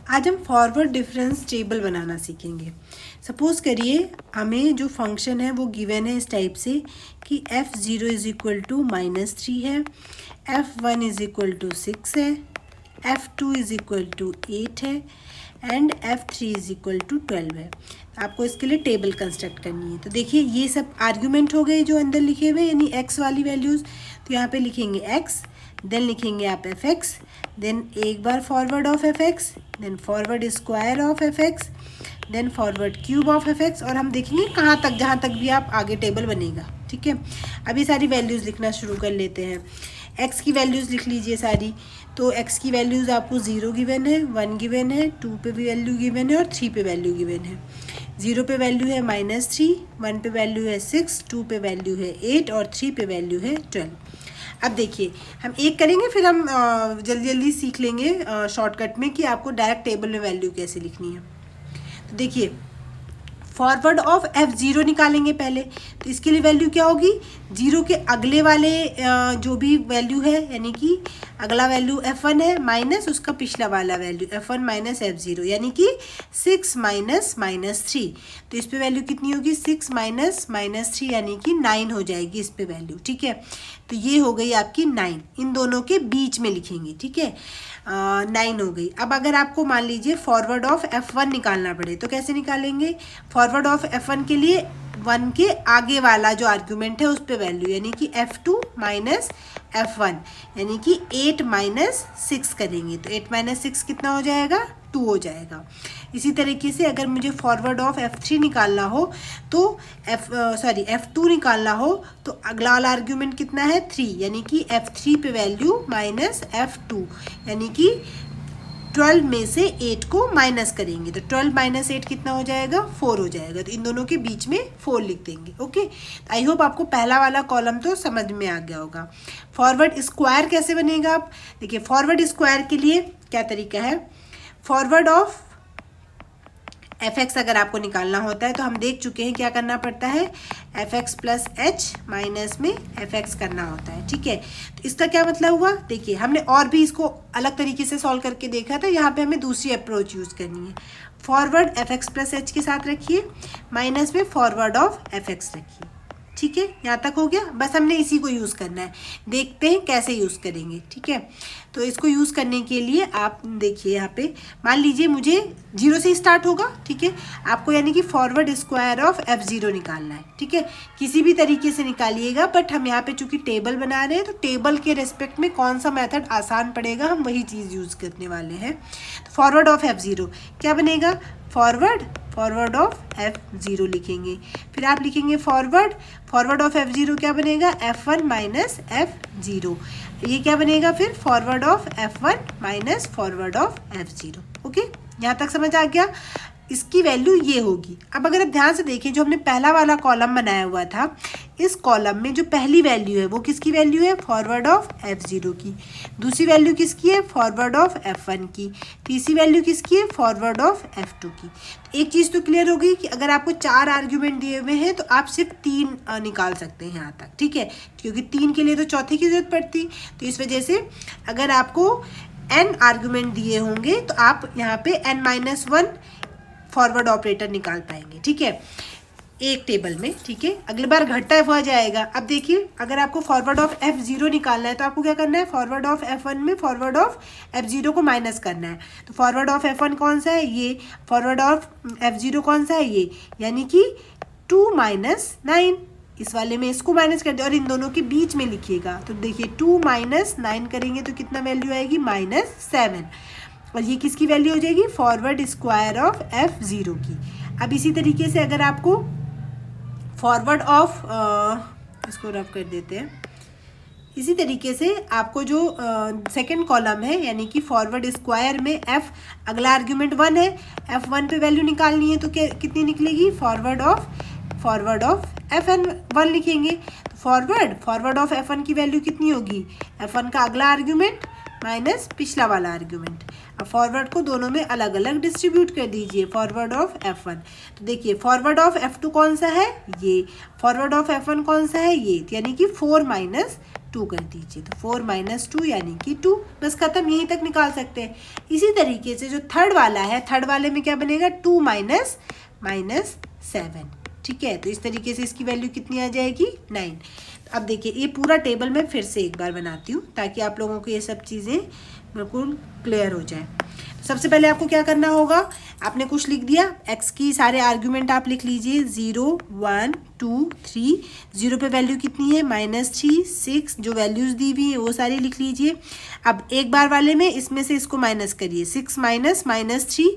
आज हम forward difference table बनाना सीखेंगे। सपोज करिए हमें जो फंक्शन है वो गिवन है इस टाइप से कि f0 इज इक्वल टू -3 है, f1 इज इक्वल टू 6 है, f2 इज इक्वल टू 8 है and f3 is equal to 12 है। आपको इसके लिए टेबल कंस्ट्रक्ट करनी है। तो देखिए ये सब आर्ग्यूमेंट हो गए जो अंदर लिखे हुए यानी x वाली वैल्यूज़। तो यहाँ पे लिखेंगे x, देन लिखेंगे आप fx, देन एक बार forward of fx, then forward square of fx, then forward cube of fx और हम देखेंगे कहाँ तक, जहाँ तक भी आप आगे टेबल बनेगा। ठीक है, अभी सारी वैल्यूज़ लिखना शुरू कर लेते हैं। x की वैल्यूज़ लिख लीजिए सारी। तो x की वैल्यूज़ आपको 0 गिवन है, 1 गिवन है, 2 पे भी वैल्यू गिवन है और 3 पे वैल्यू गिवन है। 0 पे वैल्यू है -3, 1 पे वैल्यू है 6, 2 पे वैल्यू है 8 और 3 पे वैल्यू है 12। अब देखिए हम एक करेंगे फिर हम जल्दी जल्दी सीख लेंगे शॉर्टकट में कि आपको डायरेक्ट टेबल में वैल्यू कैसे लिखनी है। तो देखिए फॉरवर्ड ऑफ f0 निकालेंगे पहले। तो इसके लिए वैल्यू क्या होगी, 0 के अगले वाले जो भी वैल्यू है यानी कि अगला वैल्यू f1 है माइनस उसका पिछला वाला वैल्यू f1 माइनस f0 यानी कि 6 माइनस -3। तो इस पे वैल्यू कितनी होगी, 6 माइनस -3 यानी कि 9 हो जाएगी इस पे वैल्यू। ठीक है, तो ये हो गई आपकी 9, इन दोनों के बीच में लिखेंगे। ठीक है, 9 हो गई। अब अगर आपको मान लीजिए फॉरवर्ड ऑफ f1 निकालना पड़े तो कैसे निकालेंगे। फॉरवर्ड ऑफ f1 के लिए 1 के आगे वाला जो आर्ग्यूमेंट है उस पे वैल्यू यानी कि f2 माइनस f1 यानी कि 8 माइनस 6 करेंगे। तो 8 माइनस 6 कितना हो जाएगा, 2 हो जाएगा। इसी तरीके से अगर मुझे फॉरवर्ड ऑफ f3 निकालना हो तो f2 निकालना हो तो अगला वाला आर्ग्यूमेंट कितना है, 3 यानी कि f3 पे वैल्यू माइनस f2 यानी कि 12 में से 8 को माइनस करेंगे तो 12 माइनस 8 कितना हो जाएगा, 4 हो जाएगा। तो इन दोनों के बीच में 4 लिख देंगे। ओके, आई होप आपको पहला वाला कॉलम तो समझ में आ गया होगा। फॉरवर्ड स्क्वायर कैसे बनेगा, आप देखिए फॉरवर्ड स्क्वायर के लिए क्या तरीका है। फॉरवर्ड ऑफ fx अगर आपको निकालना होता है तो हम देख चुके हैं क्या करना पड़ता है, fx प्लस h माइनस में fx करना होता है। ठीक है, तो इसका क्या मतलब हुआ, देखिए हमने और भी इसको अलग तरीके से सॉल्व करके देखा था, यहाँ पे हमें दूसरी अप्रोच यूज़ करनी है। फॉरवर्ड fx प्लस h के साथ रखिए, माइनस में फॉरवर्ड ऑफ fx रखिए। ठीक है, यहाँ तक हो गया। बस हमने इसी को यूज़ करना है, देखते हैं कैसे यूज़ करेंगे। ठीक है, तो इसको यूज़ करने के लिए आप देखिए यहाँ पे मान लीजिए मुझे 0 से स्टार्ट होगा। ठीक है, आपको यानी कि फॉरवर्ड स्क्वायर ऑफ f0 निकालना है। ठीक है, किसी भी तरीके से निकालिएगा, बट हम यहाँ पे चूँकि टेबल बना रहे हैं तो टेबल के रेस्पेक्ट में कौन सा मेथड आसान पड़ेगा हम वही चीज़ यूज़ करने वाले हैं। तो फॉरवर्ड ऑफ f0 क्या बनेगा, फॉरवर्ड ऑफ f0 लिखेंगे। फिर आप लिखेंगे फॉरवर्ड ऑफ f0 क्या बनेगा, f1 माइनस f0। ये क्या बनेगा फिर, forward of f1 minus forward of f0। Okay, यहाँ तक समझ आ गया। इसकी वैल्यू ये होगी। अब अगर आप ध्यान से देखें जो हमने पहला वाला कॉलम बनाया हुआ था, इस कॉलम में जो पहली वैल्यू है वो किसकी वैल्यू है, फॉरवर्ड ऑफ f0 की। दूसरी वैल्यू किसकी है, फॉरवर्ड ऑफ f1 की। तीसरी वैल्यू किसकी है, फॉरवर्ड ऑफ f2 की। तो एक चीज़ तो क्लियर हो गई कि अगर आपको 4 आर्ग्यूमेंट दिए हुए हैं तो आप सिर्फ 3 निकाल सकते हैं यहाँ तक। ठीक है, क्योंकि 3 के लिए तो चौथे की जरूरत पड़ती। तो इस वजह से अगर आपको n आर्ग्यूमेंट दिए होंगे तो आप यहाँ पे n-1 फॉरवर्ड ऑपरेटर निकाल पाएंगे। ठीक है, एक टेबल में। ठीक है, अगली बार घटता हुआ जाएगा। अब देखिए अगर आपको फॉरवर्ड ऑफ f0 निकालना है तो आपको क्या करना है, फॉरवर्ड ऑफ f1 में फॉरवर्ड ऑफ f0 को माइनस करना है। तो फॉरवर्ड ऑफ f1 कौन सा है, ये। फॉरवर्ड ऑफ f0 कौन सा है, ये, यानी कि 2 माइनस 9। इस वाले में इसको माइनस कर दे और इन दोनों के बीच में लिखिएगा। तो देखिए 2 माइनस 9 करेंगे तो कितना वैल्यू आएगी, -7। और ये किसकी वैल्यू हो जाएगी, फॉरवर्ड स्क्वायर ऑफ f0 की। अब इसी तरीके से अगर आपको फॉरवर्ड ऑफ इसको रफ कर देते हैं, इसी तरीके से आपको जो सेकंड कॉलम है यानी कि फॉरवर्ड स्क्वायर में f अगला आर्ग्यूमेंट 1 है, f1 पे वैल्यू निकालनी है तो कितनी निकलेगी, फॉरवर्ड ऑफ fn1 लिखेंगे। तो फॉरवर्ड ऑफ f1 की वैल्यू कितनी होगी, f1 का अगला आर्ग्यूमेंट माइनस पिछला वाला आर्ग्यूमेंट। अब फॉरवर्ड को दोनों में अलग अलग डिस्ट्रीब्यूट कर दीजिए, फॉरवर्ड ऑफ f1। तो देखिए फॉरवर्ड ऑफ f2 कौन सा है, ये। फॉरवर्ड ऑफ f1 कौन सा है, ये, यानी कि 4 माइनस 2 कर दीजिए, तो 4 माइनस 2 यानी कि 2, बस खत्म, यहीं तक निकाल सकते हैं। इसी तरीके से जो थर्ड वाला है, थर्ड वाले में क्या बनेगा, 2 माइनस 7, ठीक है। तो इस तरीके से इसकी वैल्यू कितनी आ जाएगी, 9। अब देखिए ये पूरा टेबल मैं फिर से एक बार बनाती हूँ ताकि आप लोगों को ये सब चीज़ें बिल्कुल क्लियर हो जाए। सबसे पहले आपको क्या करना होगा, आपने कुछ लिख दिया, एक्स की सारे आर्ग्यूमेंट आप लिख लीजिए, 0 1 2 3, 0 पे वैल्यू कितनी है, -3 6, जो वैल्यूज़ दी हुई है वो सारी लिख लीजिए। अब एक बार वाले में इसमें से इसको माइनस करिए, 6 माइनस -3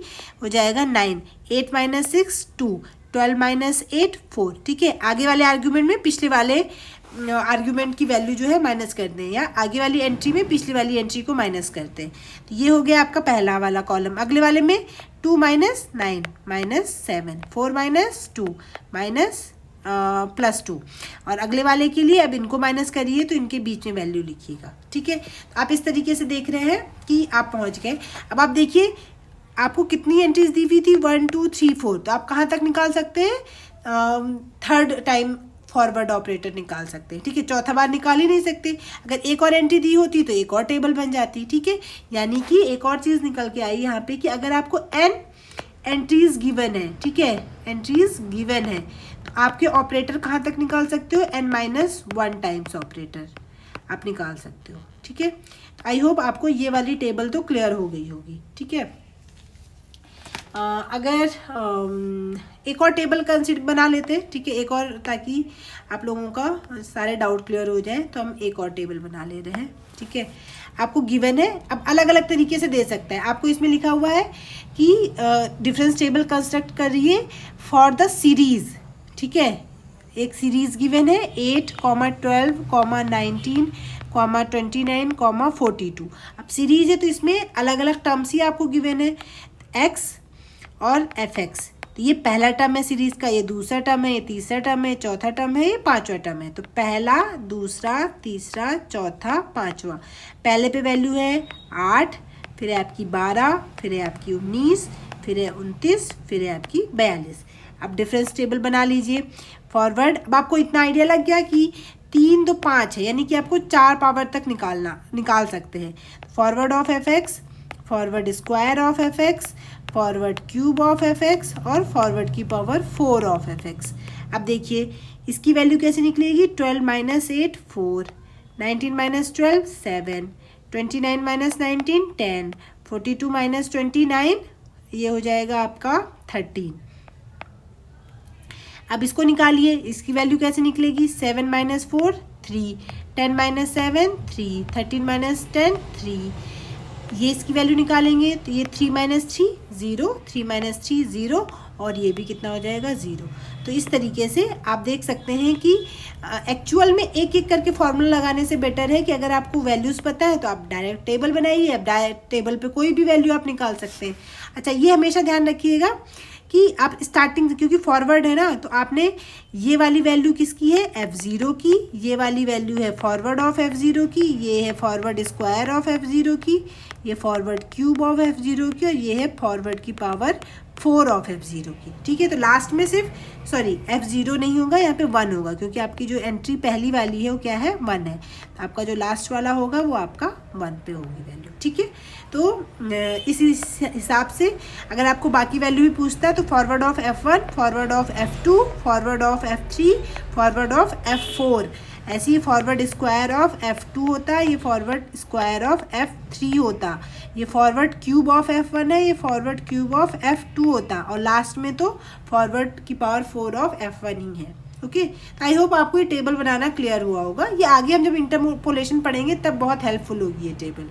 हो जाएगा 9, 8 माइनस 6 2, 12 माइनस 8 4, ठीक है। आगे वाले आर्ग्यूमेंट में पिछले वाले आर्ग्यूमेंट की वैल्यू जो है माइनस कर दें, या आगे वाली एंट्री में पिछली वाली एंट्री को माइनस करते हैं। तो ये हो गया आपका पहला वाला कॉलम। अगले वाले में 2 माइनस 9 माइनस 7, 4 माइनस 2 माइनस +2, और अगले वाले के लिए अब इनको माइनस करिए तो इनके बीच में वैल्यू लिखिएगा, ठीक है। तो आप इस तरीके से देख रहे हैं कि आप पहुँच गए। अब आप देखिए आपको कितनी एंट्रीज दी हुई थी, 1 2 3 4, तो आप कहाँ तक निकाल सकते हैं, थर्ड टाइम फॉरवर्ड ऑपरेटर निकाल सकते हैं, ठीक है। चौथा बार निकाल ही नहीं सकते, अगर एक और एंट्री दी होती तो एक और टेबल बन जाती, ठीक है। यानी कि एक और चीज़ निकल के आई यहाँ पे कि अगर आपको n एंट्रीज गिवन है, ठीक है, एंट्रीज गिवन है, तो आपके ऑपरेटर कहाँ तक निकाल सकते हो, n-1 टाइम्स ऑपरेटर आप निकाल सकते हो, ठीक है। आई होप आपको ये वाली टेबल तो क्लियर हो गई होगी, ठीक है। अगर एक और टेबल कंसिडर बना लेते हैं, ठीक है, एक और, ताकि आप लोगों का सारे डाउट क्लियर हो जाए, तो हम एक और टेबल बना ले रहे हैं, ठीक है। आपको गिवन है, अब अलग अलग तरीके से दे सकता है। आपको इसमें लिखा हुआ है कि डिफरेंस टेबल कंस्ट्रक्ट करिए फॉर द सीरीज़, ठीक है। एक सीरीज़ गिवन है 8, 12, 19, 29, 42। अब सीरीज़ है तो इसमें अलग अलग टर्म्स ही आपको गिवन है, एक्स और fx। तो ये पहला टर्म है सीरीज़ का, ये दूसरा टर्म है, ये तीसरा टर्म है, चौथा टर्म है, ये पांचवा टर्म है। तो पहला, दूसरा, तीसरा, चौथा, पांचवा। पहले पे वैल्यू है 8, फिर है आपकी 12, फिर है आपकी 19, फिर है 29, फिर है आपकी 42। अब डिफरेंस टेबल बना लीजिए फॉरवर्ड। अब आपको इतना आइडिया लग गया कि 3 2 5 है, यानी कि आपको 4 पावर तक निकाल सकते हैं। Forward of fx, forward square of fx, forward cube of fx और फॉरवर्ड की पावर 4 ऑफ fx। अब देखिए इसकी वैल्यू कैसे निकलेगी, 12 माइनस 8 4, 19 माइनस 12 7, 29 माइनस 19 10, 42 माइनस 29 ये हो जाएगा आपका 13। अब इसको निकालिए, इसकी वैल्यू कैसे निकलेगी, 7 माइनस 4 3, 10 माइनस 7 3, 13 माइनस 10 3। ये इसकी वैल्यू निकालेंगे तो ये 3 माइनस 3 0, 3 माइनस 3 0, और ये भी कितना हो जाएगा 0। तो इस तरीके से आप देख सकते हैं कि एक्चुअल में एक एक करके फॉर्मूला लगाने से बेटर है कि अगर आपको वैल्यूज़ पता है तो आप डायरेक्ट टेबल बनाइए, अब डायरेक्ट टेबल पे कोई भी वैल्यू आप निकाल सकते हैं। अच्छा, ये हमेशा ध्यान रखिएगा कि आप स्टार्टिंग, क्योंकि फॉरवर्ड है ना, तो आपने ये वाली वैल्यू किसकी है, f0 की, ये वाली वैल्यू है फॉरवर्ड ऑफ f0 की, ये है फॉरवर्ड स्क्वायर ऑफ f0 की, ये फॉरवर्ड क्यूब ऑफ f0 की, और ये है फॉरवर्ड की पावर 4 ऑफ f0 की, ठीक है। तो लास्ट में सिर्फ f0 नहीं होगा, यहाँ पे 1 होगा, क्योंकि आपकी जो एंट्री पहली वाली है वो क्या है, 1 है। तो आपका जो लास्ट वाला होगा वो आपका 1 पे होगी वैल्यू, ठीक है। तो इसी हिसाब से अगर आपको बाकी वैल्यू भी पूछता है तो forward of f1, forward of f2, forward of f3, forward of f4, ऐसे ही फॉरवर्ड स्क्वायर ऑफ f2 होता है, ये फॉरवर्ड स्क्वायर ऑफ f3 होता, ये फॉरवर्ड क्यूब ऑफ f1 है, ये फॉरवर्ड क्यूब ऑफ f2 होता, और लास्ट में तो फॉरवर्ड की पावर 4 ऑफ f1 ही है, ओके। तो आई होप आपको ये टेबल बनाना क्लियर हुआ होगा। ये आगे हम जब इंटरपोलेशन पढ़ेंगे तब बहुत हेल्पफुल होगी ये टेबल।